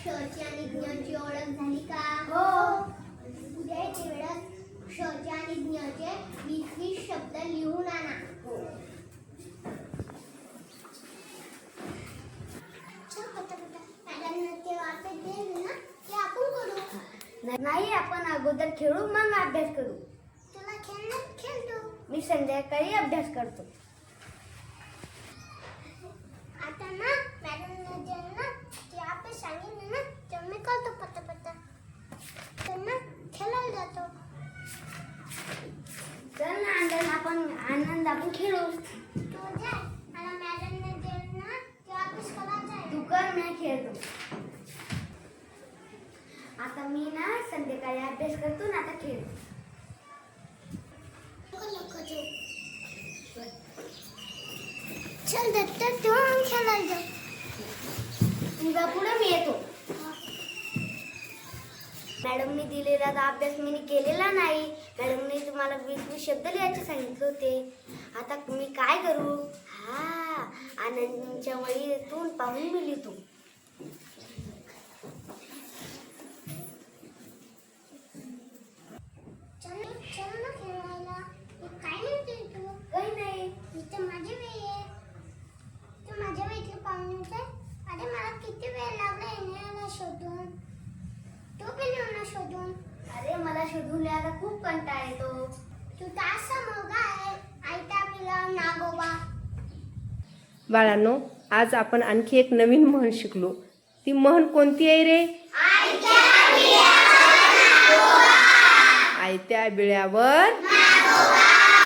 क्षची आणि ज्ञची ओळख झाली का? हो. उद्या येते वेळात क्षचे आणि ज्ञचे 20 शब्द लिहून आणा. नाही, आपण अगोदर खेळू मग अभ्यास करू. तुला खेळतो. मी संध्याकाळी अभ्यास करतो. आता ना मॅडम ना की आपण सांगितलं ना तर मी करतो पत्ता तर ना खेळायला जातो. चल ना आनंद आपण खेळू. तू जा, मला मॅडम ना की अभ्यास करायचा आहे. तू कर, मी खेळतो. आता मी ना संध्याकाळी अभ्यास करतो ना आता खेळ. चल दत्त तू खेळायला जा. तुझा पुढे मी येतो. मॅडमने दिलेला अभ्यास मी केलेला नाही. मॅडमने तुम्हाला 20 शब्द लिहायचे सांगितले होते. आता मी काय करू? आनंदच्या वहीतून पाहून मी लिहितो. चल ना खेळायला. काय म्हणते तू? काही नाही. इथं माझी वेळ आहे. तू माझ्या वेळेतलं पाहुणे. अरे मला किती वेळ लागला येण्याला शोधून. तू पण येऊ ना शोधून. अरे मला शोधून लिहायला खूप कंटाळा येतो. तू तर असा मुलगा आहे आयता पिला नागोबा. बाळांनो, आज आपण आणखी एक नवीन म्हण शिकलो. ती म्हण कोणती आहे रे? आयत्या बिळावर